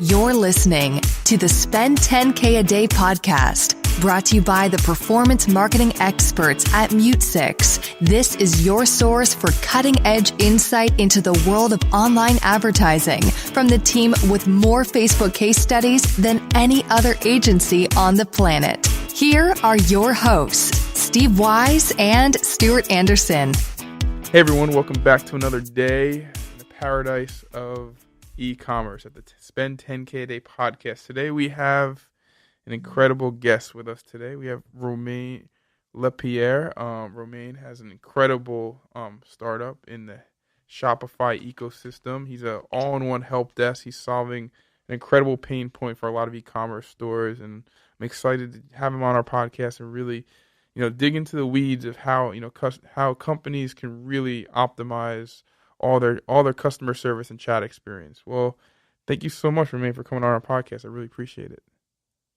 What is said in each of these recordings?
You're listening to the Spend 10K a Day podcast, brought to you by the performance marketing experts at Mute6. This is your source for cutting-edge insight into the world of online advertising from the team with more Facebook case studies than any other agency on the planet. Here are your hosts, Steve Weiss and Stuart Anderson. Hey everyone, welcome back to another day in the paradise of e-commerce at the Spend 10K a Day podcast. Today we have an incredible guest with us today. We have Romain Lapeyre. Romain has an incredible startup in the Shopify ecosystem. He's an all-in-one help desk. He's solving an incredible pain point for a lot of e-commerce stores, and I'm excited to have him on our podcast and really, dig into the weeds of how companies can really optimize all their customer service and chat experience. Well, thank you so much, Romain, for coming on our podcast. I really appreciate it.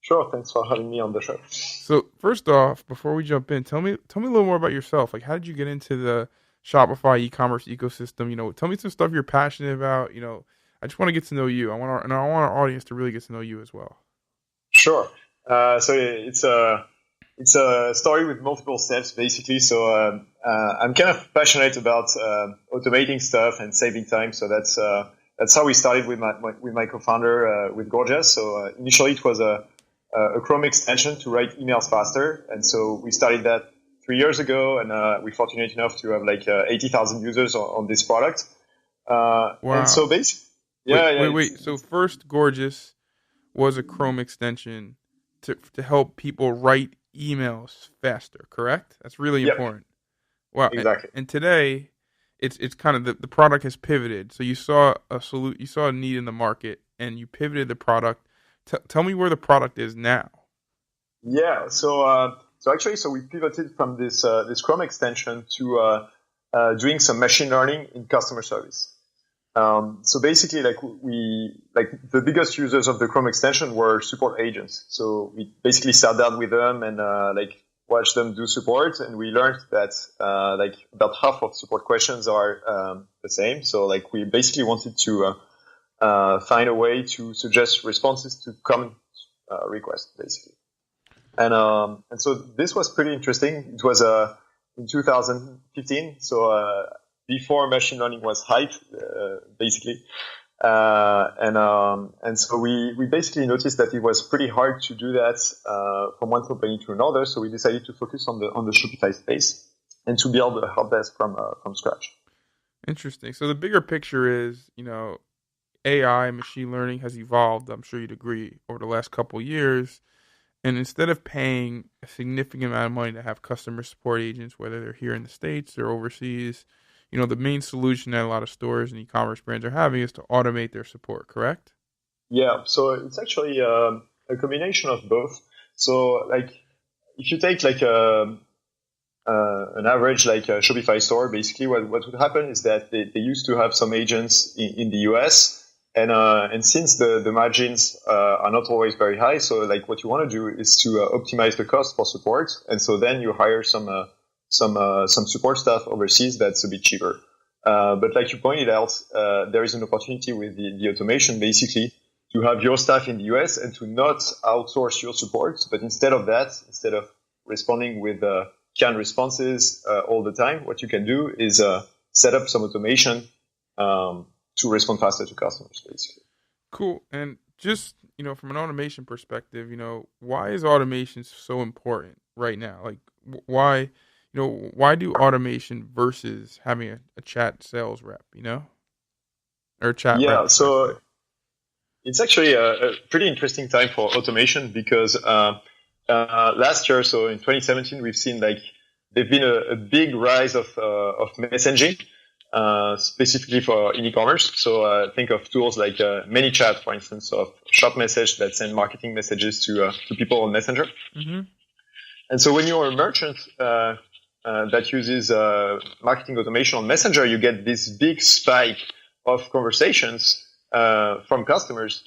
Sure, thanks for having me on the show. So first off, before we jump in, tell me a little more about yourself. Like, how did you get into the Shopify e-commerce ecosystem? Tell me some stuff you're passionate about. I just want to get to know you. I want our audience to really get to know you as well. Sure. So it's a story with multiple steps, basically. So I'm kind of passionate about automating stuff and saving time. So that's how we started with my co-founder with Gorgias. So initially it was a Chrome extension to write emails faster, and so we started that 3 years ago, and we're fortunate enough to have 80,000 users on this product. Wow! And so basically, wait. So first, Gorgias was a Chrome extension to help people write emails faster, correct? That's really important. Wow. Exactly. And today it's kind of the product has pivoted. So you saw a need in the market and you pivoted the product. Tell me where the product is now. Yeah. So we pivoted from this Chrome extension to doing some machine learning in customer service. So basically, the biggest users of the Chrome extension were support agents. So we basically sat down with them and watched them do support, and we learned that about half of support questions are the same. So we basically wanted to find a way to suggest responses to common requests, basically. And so this was pretty interesting. It was in 2015. So before machine learning was hype, basically. And so we basically noticed that it was pretty hard to do that from one company to another. So we decided to focus on the Shopify space and to build a help desk from scratch. Interesting. So the bigger picture is, AI, machine learning has evolved, I'm sure you'd agree, over the last couple of years. And instead of paying a significant amount of money to have customer support agents, whether they're here in the States or overseas, the main solution that a lot of stores and e-commerce brands are having is to automate their support, correct? Yeah, so it's actually a combination of both. So, if you take an average a Shopify store, basically what would happen is that they used to have some agents in the US, and since the margins are not always very high, so what you want to do is to optimize the cost for support, and so then you hire some support staff overseas that's a bit cheaper. But like you pointed out, there is an opportunity with the automation basically to have your staff in the US and to not outsource your support, but instead of responding with canned responses all the time, what you can do is set up some automation to respond faster to customers, basically. Cool. And just, from an automation perspective, why is automation so important right now? Why do automation versus having a chat sales rep, or a chat rep? Yeah, so it's actually a pretty interesting time for automation because last year, so in 2017, we've seen there's been a big rise of messaging, specifically for in e-commerce. So think of tools like ManyChat, for instance, of shop message that send marketing messages to people on Messenger. Mm-hmm. And so when you're a merchant that uses marketing automation on Messenger, you get this big spike of conversations from customers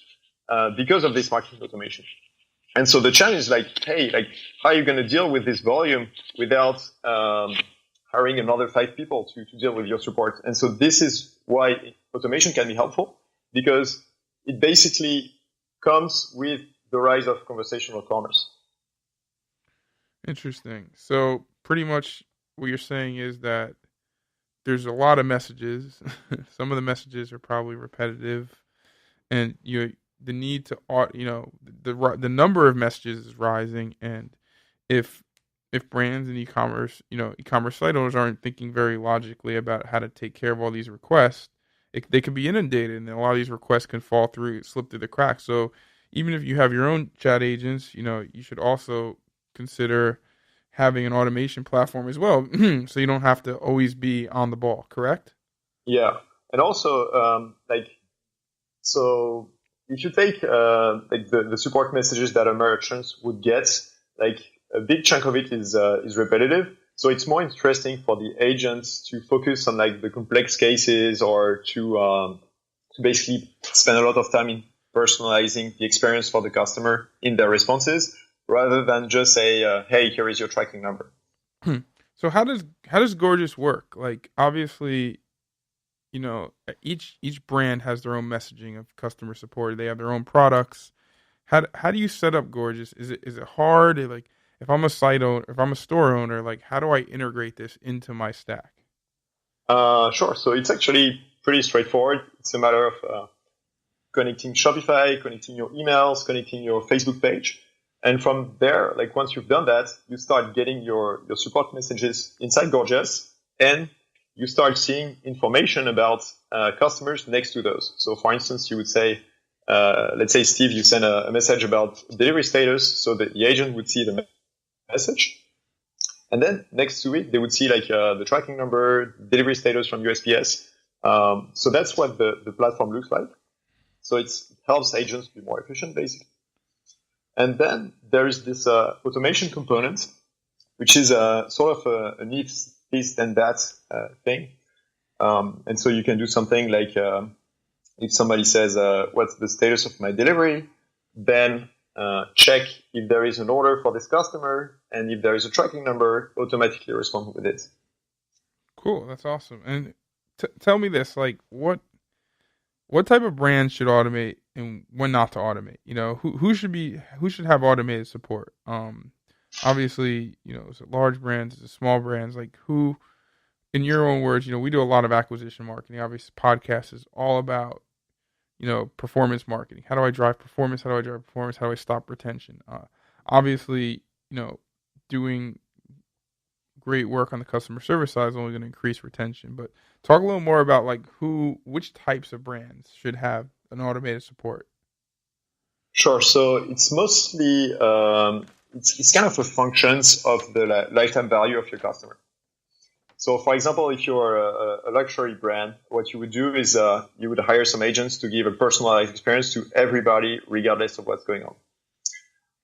because of this marketing automation. And so the challenge is how are you going to deal with this volume without hiring another 5 people to deal with your support? And so this is why automation can be helpful, because it basically comes with the rise of conversational commerce. Interesting. So pretty much what you're saying is that there's a lot of messages. Some of the messages are probably repetitive, and the need to the number of messages is rising, and if brands and e-commerce site owners aren't thinking very logically about how to take care of all these requests, they can be inundated, and a lot of these requests can slip through the cracks. So even if you have your own chat agents, you should also consider having an automation platform as well, so you don't have to always be on the ball. Correct? Yeah, and also so if you take the support messages that our merchants would get, like a big chunk of it is repetitive. So it's more interesting for the agents to focus on like the complex cases, or to basically spend a lot of time in personalizing the experience for the customer in their responses, rather than just say, "Hey, here is your tracking number." So how does Gorgias work? Like, obviously, each brand has their own messaging of customer support. They have their own products. How do you set up Gorgias? Is it hard? Like, if I'm a store owner, like, how do I integrate this into my stack? Sure. So it's actually pretty straightforward. It's a matter of connecting Shopify, connecting your emails, connecting your Facebook page. And from there, like once you've done that, you start getting your support messages inside Gorgias, and you start seeing information about customers next to those. So for instance, you would say, let's say, Steve, you send a message about delivery status, so that the agent would see the message. And then next to it, they would see like the tracking number, delivery status from USPS. So that's what the platform looks like. So it helps agents be more efficient, basically. And then there is this automation component, which is sort of an if this then that thing. And so you can do something like if somebody says, what's the status of my delivery, then check if there is an order for this customer, and if there is a tracking number, automatically respond with it. Cool, that's awesome. And tell me this, like, what type of brands should automate and when not to automate? Who should have automated support? Obviously, is it large brands, is it small brands? Like, who, in your own words, we do a lot of acquisition marketing. Obviously, podcast is all about, performance marketing. How do I drive performance? How do I stop retention? Obviously, doing great work on the customer service side is only going to increase retention. But talk a little more about like which types of brands should have an automated support. Sure. So it's mostly it's kind of a functions of the lifetime value of your customer. So, for example, if you're a luxury brand, what you would do is you would hire some agents to give a personalized experience to everybody, regardless of what's going on.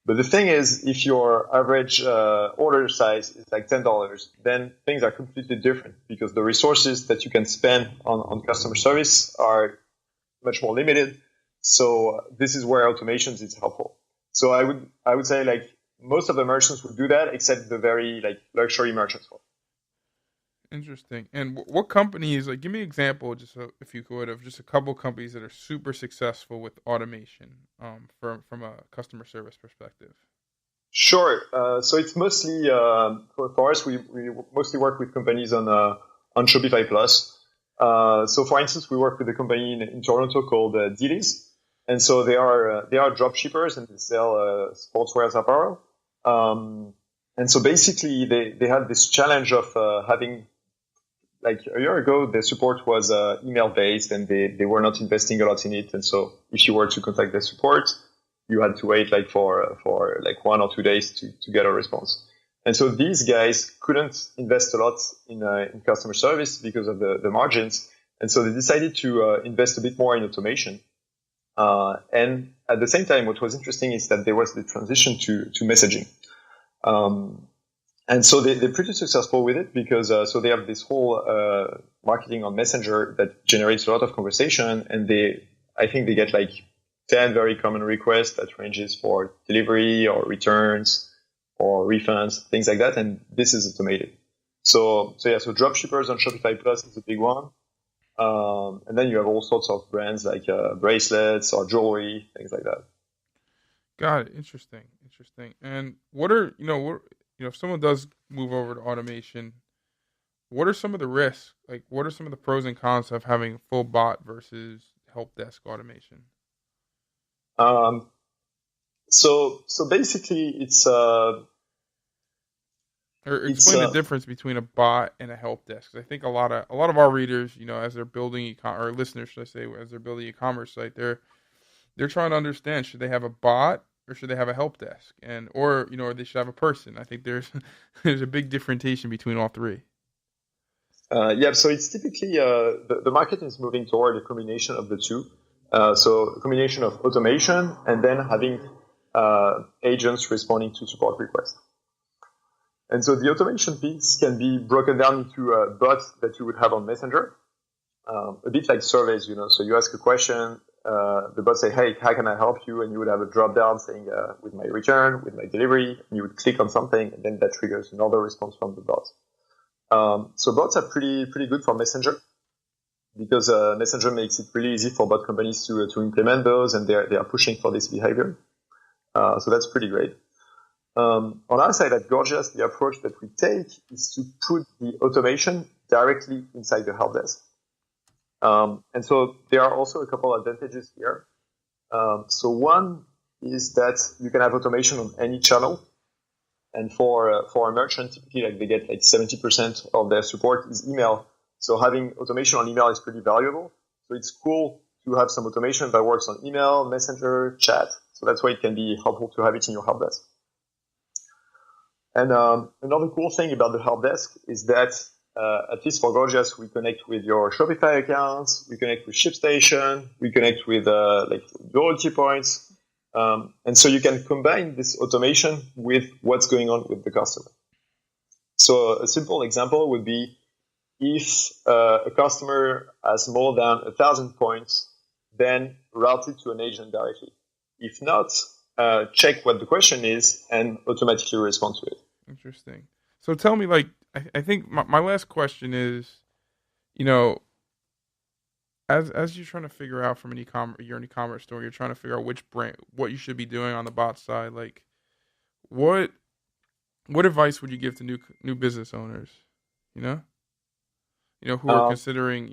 But the thing is, if your average order size is like $10, then things are completely different, because the resources that you can spend on customer service are much more limited. So this is where automations is helpful. So I would say like most of the merchants would do that, except the very like luxury merchants. Interesting. And what companies, like, give me an example, just if you could, of just a couple companies that are super successful with automation from a customer service perspective. Sure. So it's mostly, for us, we mostly work with companies on Shopify Plus. So for instance, we work with a company in Toronto called Dilly's. And so they are drop shippers, and they sell sportswear apparel. And so basically they had this challenge of having, like a year ago, the support was email based, and they were not investing a lot in it. And so if you were to contact the support, you had to wait like for like 1 or 2 days to get a response. And so these guys couldn't invest a lot in customer service because of the margins. And so they decided to invest a bit more in automation. And at the same time, what was interesting is that there was the transition to messaging. And so they're pretty successful with it, because so they have this whole marketing on Messenger that generates a lot of conversation, and I think they get like 10 very common requests that ranges for delivery or returns or refunds, things like that, and this is automated. So dropshippers on Shopify Plus is a big one. And then you have all sorts of brands like bracelets or jewelry, things like that. Got it. Interesting. And what are if someone does move over to automation, what are some of the risks? Like, what are some of the pros and cons of having a full bot versus help desk automation? Um, so basically, Or it's explain the difference between a bot and a help desk. 'Cause I think a lot of our readers, as they're building or listeners, should I say, as they're building e-commerce site, they're trying to understand, should they have a bot or should they have a help desk, or they should have a person. I think there's there's a big differentiation between all three. Yeah, so it's typically the market is moving toward a combination of the two. So a combination of automation and then having agents responding to support requests. And so the automation piece can be broken down into bots that you would have on Messenger, a bit like surveys. So you ask a question, the bot say, "Hey, how can I help you?" And you would have a drop down saying, "With my return, with my delivery," and you would click on something, and then that triggers another response from the bot. So bots are pretty good for Messenger because Messenger makes it really easy for bot companies to implement those, and they are pushing for this behavior. So that's pretty great. On our side at Gorgias, the approach that we take is to put the automation directly inside the help desk. And so there are also a couple advantages here. So one is that you can have automation on any channel. And for a merchant, typically they get 70% of their support is email. So having automation on email is pretty valuable. So it's cool to have some automation that works on email, Messenger, chat. So that's why it can be helpful to have it in your help desk. And another cool thing about the help desk is that, at least for Gorgias, we connect with your Shopify accounts, we connect with ShipStation, we connect with loyalty points. And so you can combine this automation with what's going on with the customer. So a simple example would be if a customer has more than 1,000 points, then route it to an agent directly. If not, check what the question is and automatically respond to it. Interesting. So tell me, I think my last question is, as you're trying to figure out from you're an e-commerce store, you're trying to figure out which brand, what you should be doing on the bot side. Like, what advice would you give to new business owners? Who are considering,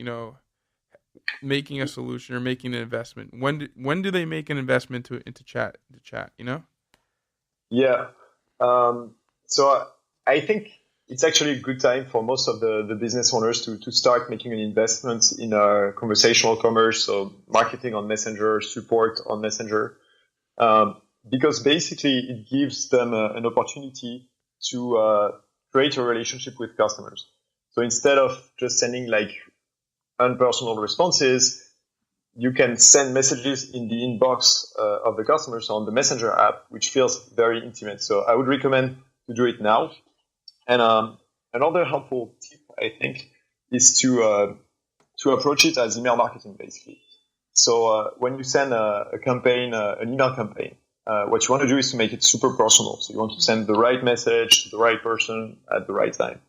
making a solution or making an investment. When do they make an investment into chat? Yeah. So I think it's actually a good time for most of the business owners to start making an investment in conversational commerce, so marketing on Messenger, support on Messenger, because basically it gives them an opportunity to create a relationship with customers. So instead of just sending unpersonal responses, you can send messages in the inbox of the customers on the Messenger app, which feels very intimate. So I would recommend to do it now. And another helpful tip, I think, is to approach it as email marketing, basically. So when you send a campaign, an email campaign, what you want to do is to make it super personal. So you want to send the right message to the right person at the right time.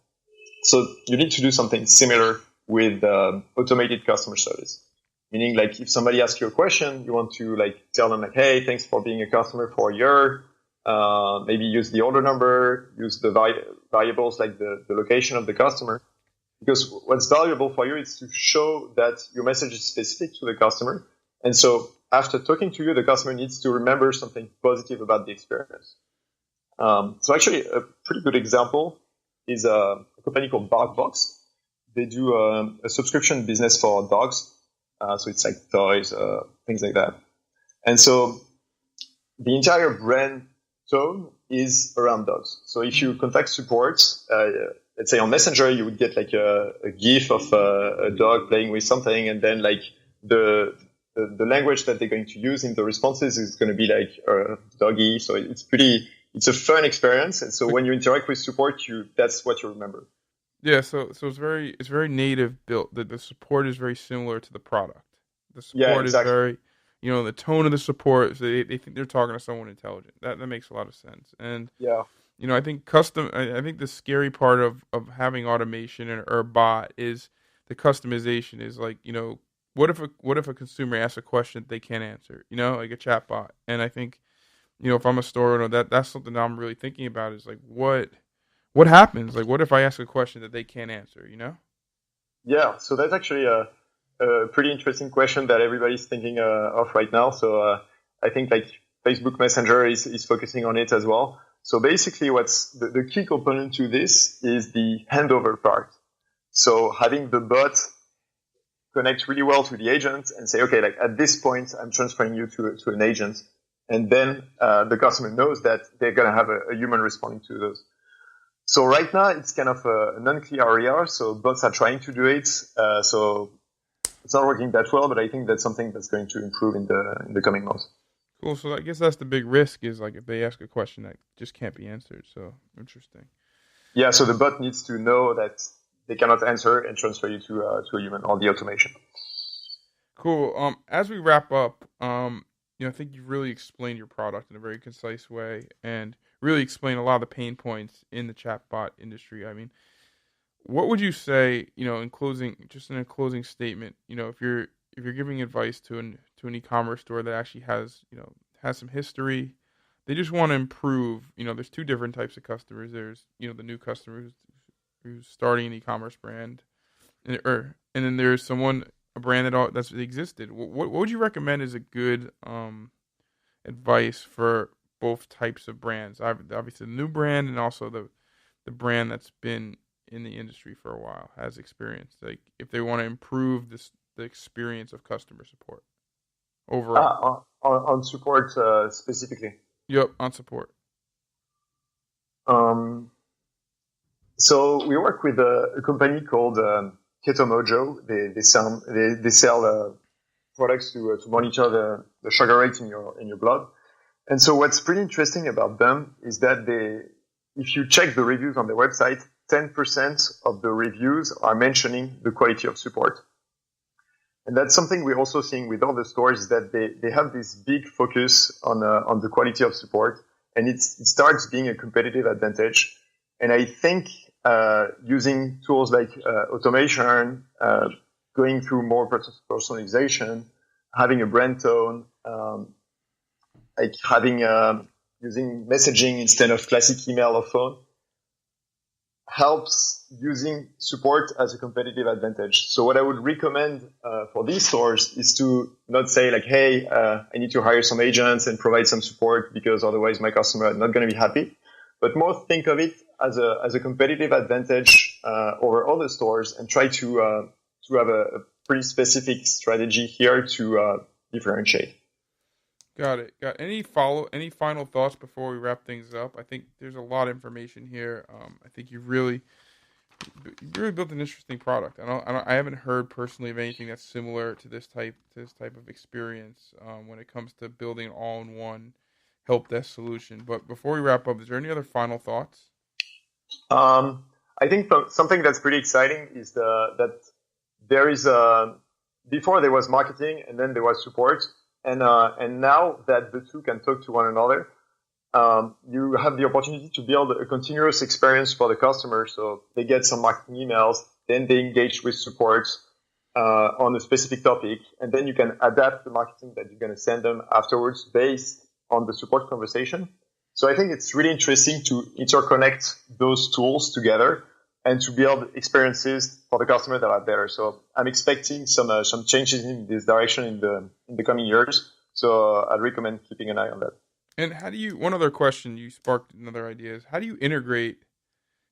So you need to do something similar with automated customer service. Meaning, if somebody asks you a question, you want to tell them hey, thanks for being a customer for a year. Maybe use the order number, use the variables like the location of the customer. Because what's valuable for you is to show that your message is specific to the customer. And so after talking to you, the customer needs to remember something positive about the experience. So actually, a pretty good example is a company called BarkBox. They do a subscription business for dogs. So it's toys, things like that. And so the entire brand tone is around dogs. So if you contact support, let's say on Messenger, you would get a GIF of a dog playing with something, and then the language that they're going to use in the responses is going to be doggy. So it's a fun experience. And so when you interact with support, that's what you remember. Yeah, so it's very native built. The support is very similar to the product. The support is very, the tone of the support. So they think they're talking to someone intelligent. That makes a lot of sense. And I think I think the scary part of having automation or a bot is the customization. Is what if a consumer asks a question that they can't answer? Like a chat bot. And I think if I'm a store owner, that's something that I'm really thinking about is like what happens? Like, what if I ask a question that they can't answer? Yeah, so that's actually a pretty interesting question that everybody's thinking of right now. So I think like Facebook Messenger is focusing on it as well. So basically, what's the key component to this is the handover part. So having the bot connect really well to the agent and say, okay, like at this point, I'm transferring you to an agent. And then the customer knows that they're going to have a human responding to those. So right now, it's kind of an unclear area. So bots are trying to do it. So it's not working that well, but I think that's something that's going to improve in the coming months. Cool. So I guess that's the big risk is like if they ask a question that just can't be answered. So interesting. Yeah. So the bot needs to know that they cannot answer and transfer you to a human or the automation. Cool. As we wrap up, I think you've really explained your product in a very concise way and really explained a lot of the pain points in the chatbot industry. I mean, what would you say, in a closing statement, if you're giving advice to an e-commerce store that actually has some history, they just want to improve, there's two different types of customers. There's, the new customer who's starting an e-commerce brand and then there's a brand that's existed. What would you recommend as a good advice for both types of brands? Obviously, the new brand and also the brand that's been in the industry for a while, has experience. Like if they want to improve the experience of customer support overall. On support specifically. Yep, on support. So we work with a company called Keto Mojo. They sell products to monitor the sugar rate in your blood. And so what's pretty interesting about them is that if you check the reviews on their website, 10% of the reviews are mentioning the quality of support. And that's something we're also seeing with other stores is that they have this big focus on the quality of support, and it starts being a competitive advantage. And I think using tools like automation, going through more personalization, having a brand tone, like using messaging instead of classic email or phone, helps using support as a competitive advantage. So what I would recommend for these stores is to not say like, hey, I need to hire some agents and provide some support because otherwise my customer is not going to be happy, but more think of it as a competitive advantage over other stores and try to have a pretty specific strategy here to differentiate. Got it. Any final thoughts before we wrap things up? I think there's a lot of information here. I think you really built an interesting product. I haven't heard personally of anything that's similar to this type of experience when it comes to building an all-in-one help desk solution. But before we wrap up, is there any other final thoughts? I think something that's pretty exciting is that there is before there was marketing and then there was support. And now that the two can talk to one another, you have the opportunity to build a continuous experience for the customer. So they get some marketing emails, then they engage with support on a specific topic, and then you can adapt the marketing that you're going to send them afterwards based on the support conversation. So I think it's really interesting to interconnect those tools together and to build experiences for the customer that are better. So I'm expecting some changes in this direction in the coming years. So I'd recommend keeping an eye on that. And one other question, you sparked another idea, is how do you integrate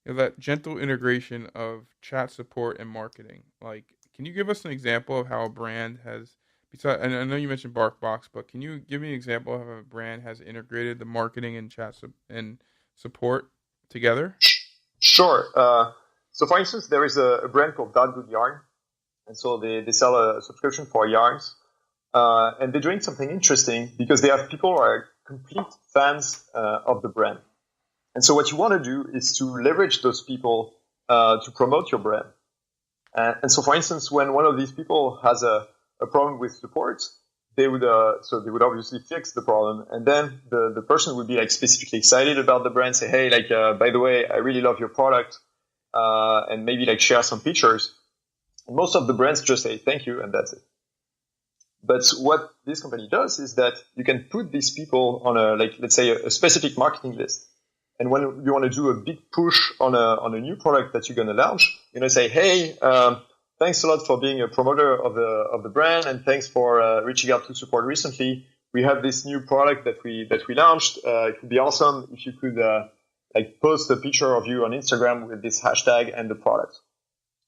that gentle integration of chat support and marketing? Like, can you give us an example of how a brand has, and I know you mentioned BarkBox, but can you give me an example of how a brand has integrated the marketing and chat and support together? Sure. So for instance, there is a brand called Dot Good Yarn. And so they sell a subscription for yarns. And they're doing something interesting because they have people who are complete fans of the brand. And so what you want to do is to leverage those people to promote your brand. And so for instance, when one of these people has a problem with support, they would obviously fix the problem. And then the person would be like specifically excited about the brand, say, hey, like, by the way, I really love your product. And maybe like share some features. And most of the brands just say thank you, and that's it. But what this company does is that you can put these people on let's say a specific marketing list. And when you want to do a big push on a new product that you're going to launch, you're going to say, hey, thanks a lot for being a promoter of the brand, and thanks for reaching out to support recently. We have this new product that we launched. It would be awesome if you could post a picture of you on Instagram with this hashtag and the product.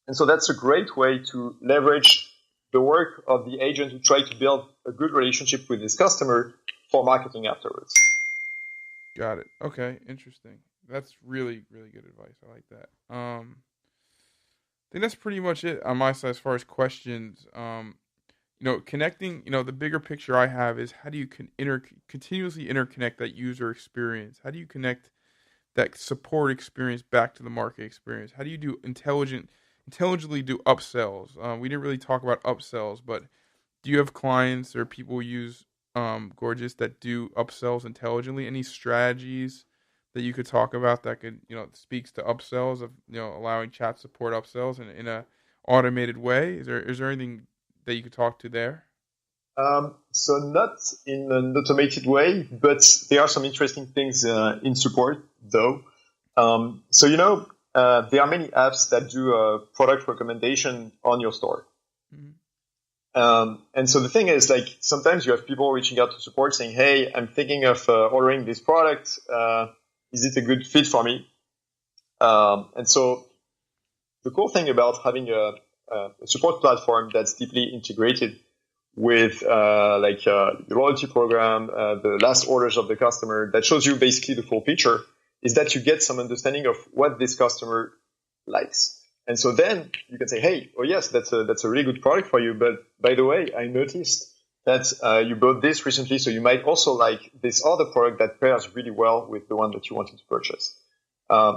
And so that's a great way to leverage the work of the agent who try to build a good relationship with his customer for marketing afterwards. Got it. Okay, interesting. That's really, really good advice. I like that. I think that's pretty much it on my side as far as questions. Connecting, the bigger picture I have is how do you continuously interconnect that user experience? How do you connect that support experience back to the market experience? How do you do intelligently do upsells? We didn't really talk about upsells, but do you have clients or people who use Gorgias that do upsells intelligently? Any strategies that you could talk about that could, speaks to upsells of, allowing chat support upsells in a automated way? Is there anything that you could talk to there? So not in an automated way, but there are some interesting things in support though. There are many apps that do a product recommendation on your store. Mm-hmm. And so the thing is, sometimes you have people reaching out to support saying, hey, I'm thinking of ordering this product. Is it a good fit for me? And so the cool thing about having a support platform that's deeply integrated with the loyalty program, the last orders of the customer, that shows you basically the full picture, is that you get some understanding of what this customer likes. And so then you can say, hey, oh yes, that's a really good product for you. But by the way, I noticed that you bought this recently, so you might also like this other product that pairs really well with the one that you wanted to purchase.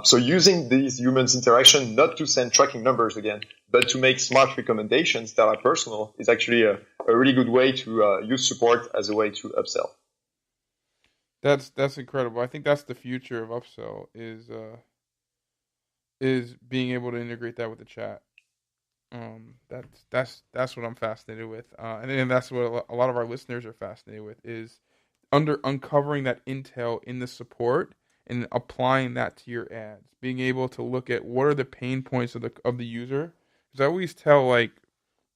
So using these humans interaction, not to send tracking numbers again, but to make smart recommendations that are personal, is actually a really good way to use support as a way to upsell. That's incredible. I think that's the future of upsell is being able to integrate that with the chat. That's what I'm fascinated with, and that's what a lot of our listeners are fascinated with, is uncovering that intel in the support and applying that to your ads. Being able to look at what are the pain points of the user, because I always tell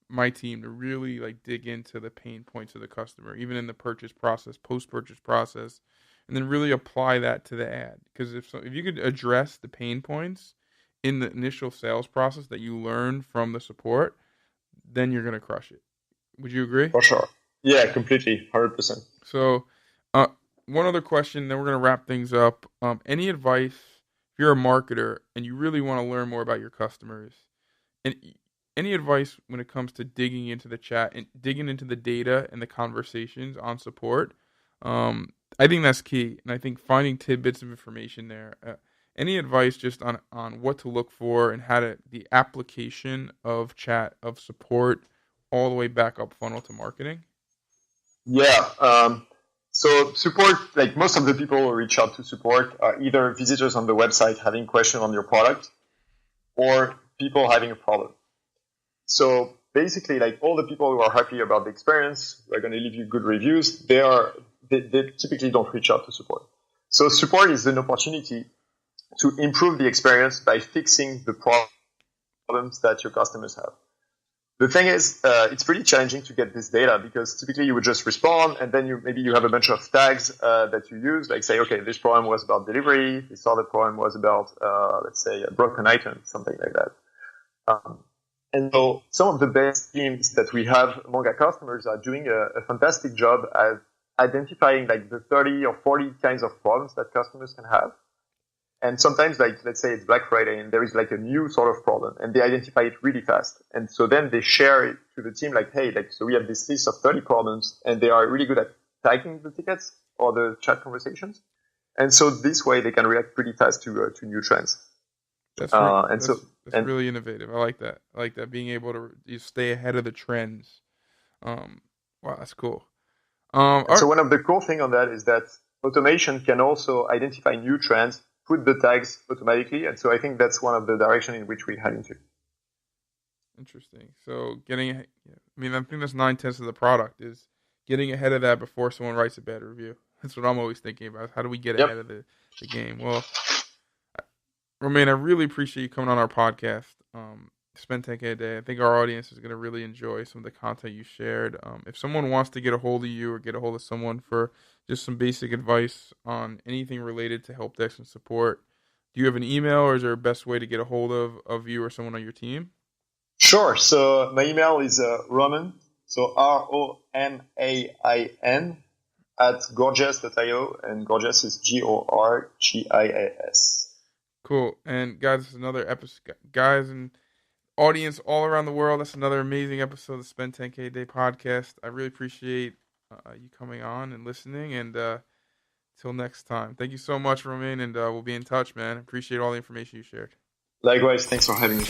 my team to really dig into the pain points of the customer, even in the purchase process, post-purchase process, and then really apply that to the ad. Because if you could address the pain points in the initial sales process that you learn from the support, then you're going to crush it. Would you agree? For sure. Yeah, completely. 100%. So one other question, then we're going to wrap things up. Any advice, if you're a marketer and you really want to learn more about your customers, and any advice when it comes to digging into the chat and digging into the data and the conversations on support? I think that's key. And I think finding tidbits of information there. Any advice just on what to look for and the application of chat, of support, all the way back up funnel to marketing? Yeah. So support, most of the people who reach out to support are either visitors on the website having questions on your product or people having a problem. So basically, all the people who are happy about the experience, who are going to leave you good reviews, they typically don't reach out to support. So support is an opportunity to improve the experience by fixing the problems that your customers have. The thing is, it's pretty challenging to get this data, because typically you would just respond and then maybe you have a bunch of tags that you use, say, okay, this problem was about delivery, this other problem was about, let's say, a broken item, something like that. And so some of the best teams that we have among our customers are doing a fantastic job at identifying the 30 or 40 kinds of problems that customers can have. And sometimes, let's say it's Black Friday and there is a new sort of problem, and they identify it really fast. And so then they share it to the team hey, so we have this list of 30 problems, and they are really good at tagging the tickets or the chat conversations. And so this way they can react pretty fast to new trends. That's really innovative. I like that. Being able to stay ahead of the trends. Wow, that's cool. So one of the cool thing on that is that automation can also identify new trends, put the tags automatically, and so I think that's one of the direction in which we head into. Interesting. So I mean, I think that's 9/10 of the product is getting ahead of that before someone writes a bad review. That's what I'm always thinking about. How do we get ahead Yep. of the game? Well, Romain, I really appreciate you coming on our podcast. Spend 10K a day. I think our audience is going to really enjoy some of the content you shared. If someone wants to get a hold of you or get a hold of someone for just some basic advice on anything related to help desk and support, do you have an email, or is there a best way to get a hold of you or someone on your team? Sure. So my email is Romain, so ROMAIN at Gorgias.io, and Gorgias is GORGIAS. Cool. And guys, this is another episode. Guys and audience all around the world, that's another amazing episode of the Spend 10K a Day podcast. I really appreciate you coming on and listening. And till next time, thank you so much, Romain, and we'll be in touch, man. Appreciate all the information you shared. Likewise, thanks for having me.